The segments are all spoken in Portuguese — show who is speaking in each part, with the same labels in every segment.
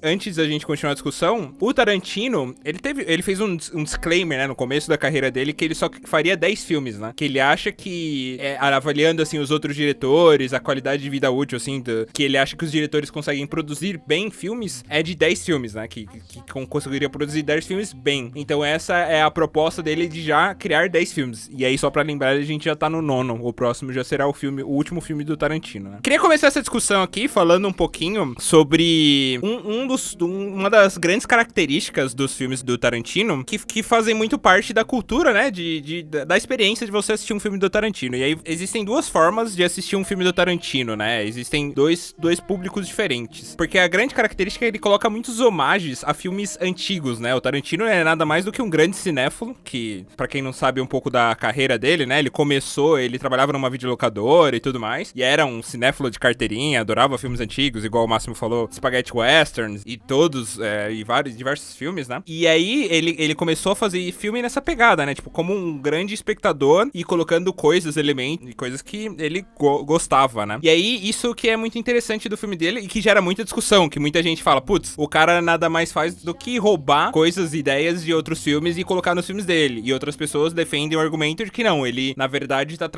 Speaker 1: antes da gente continuar a discussão, o Tarantino, ele fez um disclaimer, né, no começo da carreira dele, que ele só faria 10 filmes, né? Que ele acha que, avaliando, assim, os outros diretores, a qualidade de vida útil, assim, que ele acha que os diretores conseguem produzir bem filmes, é de 10 filmes, né? Que conseguiria produzir 10 filmes bem. Então essa é a proposta dele de já criar 10 filmes. E aí, só pra lembrar, a gente já tá no 9º. O próximo já será o último filme do Tarantino, né? Queria começar essa discussão aqui falando um pouquinho sobre uma das grandes características dos filmes do Tarantino, que fazem muito parte da cultura, né? Da experiência de você assistir um filme do Tarantino. E aí, existem duas formas de assistir um filme do Tarantino, né? Existem dois públicos diferentes. Porque a grande característica é que ele coloca muitos homagens a filmes antigos, né? O Tarantino é nada mais do que um grande cinéfilo, que, pra quem não sabe um pouco da carreira dele, né? Ele trabalhava numa videolocadora e tudo mais, e era um cinéfilo de carteirinha, adorava filmes antigos, igual o Máximo falou, Spaghetti Westerns, e todos, e diversos filmes, né? E aí, ele começou a fazer filme nessa pegada, né? Tipo, como um grande espectador e colocando elementos, coisas que ele gostava, né? E aí, isso que é muito interessante do filme dele e que gera muita discussão, que muita gente fala, putz, o cara nada mais faz do que roubar coisas, ideias de outros filmes e colocar nos filmes dele. E outras pessoas defendem o argumento de que não, ele, na verdade, tá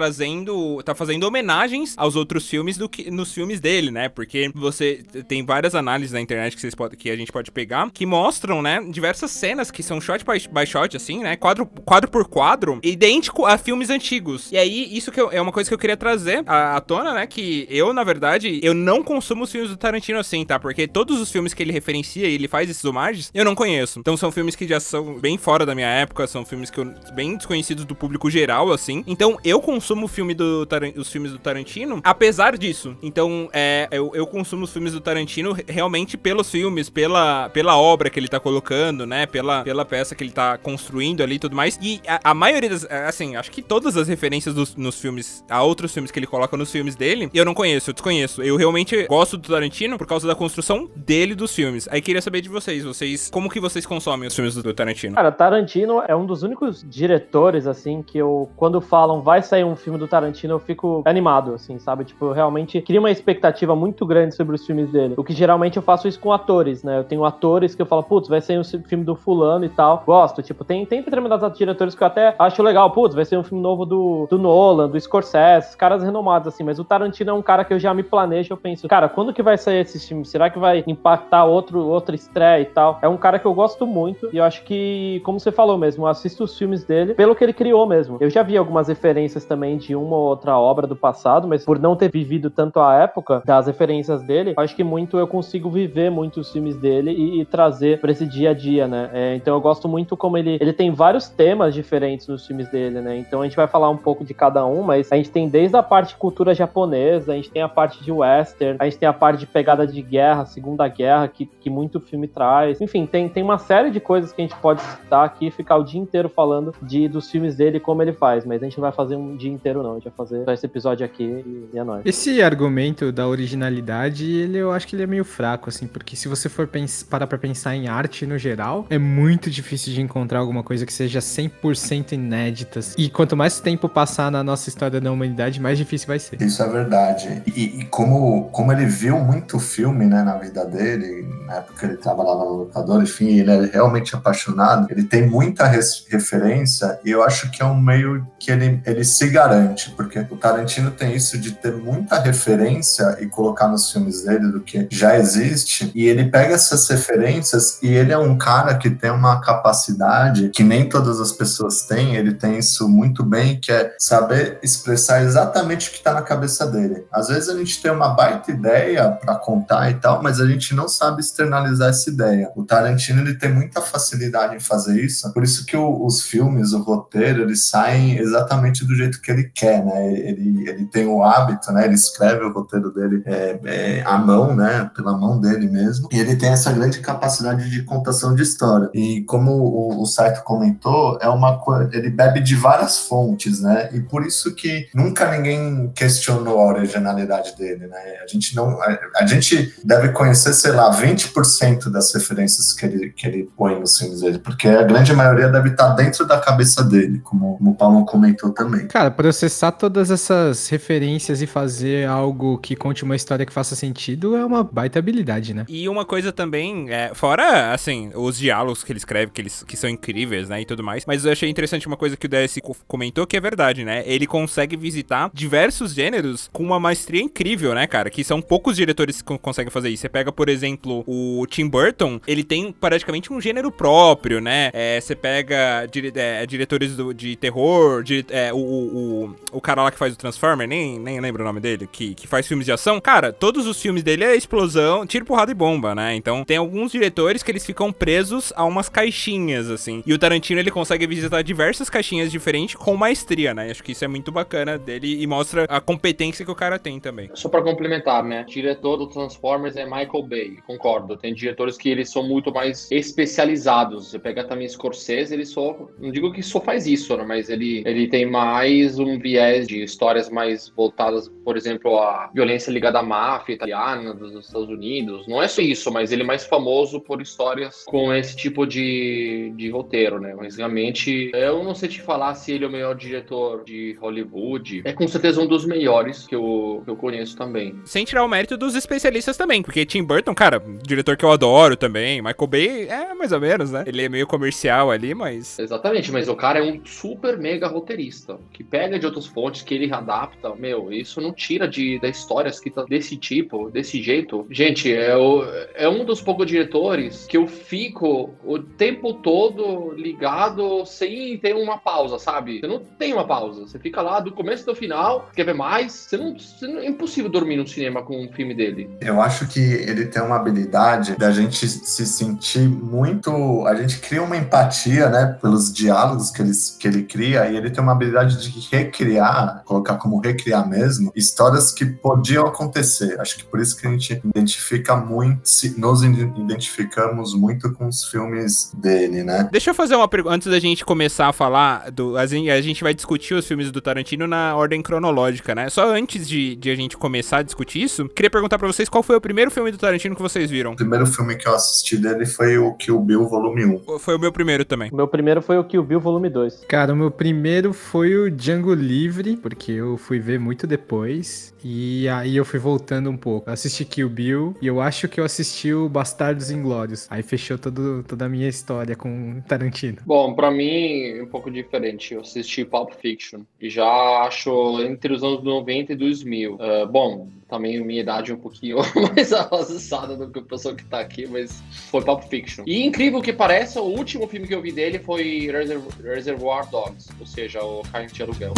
Speaker 1: fazendo homenagens aos outros filmes do que nos filmes dele, né? Porque você tem várias análises na internet que a gente pode pegar, que mostram, né, diversas cenas que são shot by shot, assim, né? Quadro por quadro, idêntico a filmes antigos. E aí, isso que é uma coisa que eu queria trazer à tona, né? Que eu, na verdade, eu não consumo os filmes do Tarantino assim, tá? Porque todos os filmes que ele referencia e ele faz esses homagens, eu não conheço. Então são filmes que já são bem fora da minha época, são filmes bem desconhecidos do público geral, assim. Então eu consumo os filmes do Tarantino, apesar disso. Então, eu consumo os filmes do Tarantino realmente pelos filmes, pela obra que ele tá colocando, né? Pela peça que ele tá construindo ali e tudo mais. E a maioria assim, acho que todas as referências nos filmes, a outros filmes que ele coloca nos filmes dele, eu não conheço, eu desconheço. Eu realmente gosto do Tarantino por causa da construção dele dos filmes. Aí queria saber de vocês, como que vocês consomem os filmes do Tarantino?
Speaker 2: Cara, Tarantino é um dos únicos diretores, assim, que quando falam vai sair um filme do Tarantino, eu fico animado, assim, sabe? Tipo, eu realmente crio uma expectativa muito grande sobre os filmes dele. O que geralmente eu faço isso com atores, né? Eu tenho atores que eu falo, putz, vai sair um filme do fulano e tal. Gosto, tipo, tem determinados diretores que eu até acho legal, putz, vai ser um filme novo do Nolan, do Scorsese, caras renomados, assim, mas o Tarantino é um cara que eu já me planejo, eu penso, cara, quando que vai sair esse filme? Será que vai impactar outra estreia e tal? É um cara que eu gosto muito e eu acho que, como você falou mesmo, eu assisto os filmes dele pelo que ele criou mesmo. Eu já vi algumas referências também de uma ou outra obra do passado, mas por não ter vivido tanto a época das referências dele, eu acho que muito eu consigo viver muito os filmes dele e trazer pra esse dia a dia, né? Então eu gosto muito como ele tem vários temas diferentes nos filmes dele, né? Então a gente vai falar um pouco de cada um, mas a gente tem desde a parte de cultura japonesa, a gente tem a parte de western, a gente tem a parte de pegada de guerra, Segunda Guerra, que muito filme traz. Enfim, tem uma série de coisas que a gente pode citar aqui e ficar o dia inteiro falando dos filmes dele e como ele faz, mas a gente não vai fazer um dia inteiro não, a gente vai fazer só esse episódio aqui e é nóis.
Speaker 3: Esse argumento da originalidade, eu acho que ele é meio fraco, assim, porque se você for parar pra pensar em arte no geral, é muito difícil de encontrar alguma coisa que seja 100% inédita. E quanto mais tempo passar na nossa história da humanidade, mais difícil vai ser.
Speaker 4: Isso é verdade. E como ele viu muito filme, né, na vida dele, na época que ele trabalhava no locador, enfim, ele é realmente apaixonado, ele tem muita referência e eu acho que é um meio que ele se garante, porque o Tarantino tem isso de ter muita referência e colocar nos filmes dele do que já existe, e ele pega essas referências e ele é um cara que tem uma capacidade que nem todas as pessoas têm, ele tem isso muito bem, que é saber expressar exatamente o que está na cabeça dele. Às vezes a gente tem uma baita ideia para contar e tal, mas a gente não sabe externalizar essa ideia. O Tarantino, ele tem muita facilidade em fazer isso, por isso que os filmes, o roteiro, eles saem exatamente do jeito que ele quer, né? Ele tem o hábito, né? Ele escreve o roteiro dele à mão, né? Pela mão dele mesmo, e ele tem essa grande capacidade de contação de história. E como o Saito comentou, ele bebe de várias fontes, né? E por isso que nunca ninguém questionou a originalidade dele, né? A gente deve conhecer, sei lá, 20% das referências que ele põe nos filmes dele, porque a grande maioria deve estar dentro da cabeça dele, como o Paulo comentou também.
Speaker 3: Cara, processar todas essas referências e fazer algo que conte uma história que faça sentido é uma baita habilidade, né?
Speaker 1: E uma coisa também, fora, assim, os diálogos que ele escreve, que são incríveis, né, e tudo mais, mas eu achei interessante uma coisa que o DS comentou, que é verdade, né, ele consegue visitar diversos gêneros com uma maestria incrível, né, cara, que são poucos diretores que conseguem fazer isso. Você pega, por exemplo, o Tim Burton, ele tem praticamente um gênero próprio, né, você pega diretores de terror, o cara lá que faz o Transformer, nem lembro o nome dele, que faz filmes de ação, cara, todos os filmes dele é explosão, tiro, porrada e bomba, né, então tem alguns diretores que eles ficam presos a umas caixinhas, assim, e o Tarantino, ele consegue visitar diversas caixinhas diferentes com maestria, né, acho que isso é muito bacana dele e mostra a competência que o cara tem também.
Speaker 5: Só pra complementar, né, o diretor do Transformers é Michael Bay, concordo, tem diretores que eles são muito mais especializados, você pega também Scorsese, ele só, não digo que só faz isso, né, mas ele tem mais um viés de histórias mais voltadas, por exemplo, à violência ligada à máfia italiana dos Estados Unidos, não é só isso, mas ele é mais famoso por histórias com esse tipo de roteiro, né, mas realmente, eu não sei te falar se ele é o melhor diretor de Hollywood, é com certeza um dos melhores que eu conheço também.
Speaker 1: Sem tirar o mérito dos especialistas também, porque Tim Burton, cara, diretor que eu adoro também, Michael Bay é mais ou menos, né, ele é meio comercial ali, mas...
Speaker 5: Exatamente, mas o cara é um super mega roteirista, que pega de outras fontes, que ele adapta, isso não tira da história escrita desse tipo, desse jeito. Gente, é um dos poucos diretores que eu fico o tempo todo ligado sem ter uma pausa, sabe? Você não tem uma pausa, você fica lá do começo ao final, quer ver mais, é impossível dormir no cinema com um filme dele.
Speaker 4: Eu acho que ele tem uma habilidade da gente se sentir muito... A gente cria uma empatia, né, pelos diálogos que ele cria, e ele tem uma habilidade de recriar, colocar como recriar mesmo, histórias que podiam acontecer. Acho que por isso que a gente identifica muito, nos identificamos muito com os filmes dele, né?
Speaker 1: Deixa eu fazer uma pergunta, antes da gente começar a falar, a gente vai discutir os filmes do Tarantino na ordem cronológica, né? Só antes de a gente começar a discutir isso, queria perguntar pra vocês qual foi o primeiro filme do Tarantino que vocês viram?
Speaker 4: O primeiro filme que eu assisti dele foi o Kill Bill Volume 1.
Speaker 1: Foi o meu primeiro também.
Speaker 2: O meu primeiro foi o Kill Bill Volume 2.
Speaker 3: Cara, o meu primeiro foi o Django Livre, porque eu fui ver muito depois, e aí eu fui voltando um pouco. Eu assisti Kill Bill, e eu acho que eu assisti o Bastardos Inglórios. Aí fechou toda a minha história com Tarantino.
Speaker 5: Bom, pra mim é um pouco diferente. Eu assisti Pulp Fiction, e já acho entre os anos 90 e 2000. Bom, também minha idade é um pouquinho mais avançada do que o pessoal que tá aqui, mas foi Pulp Fiction. E incrível que pareça, o último filme que eu vi dele foi Reservoir Dogs, ou seja, o Cães de Aluguel.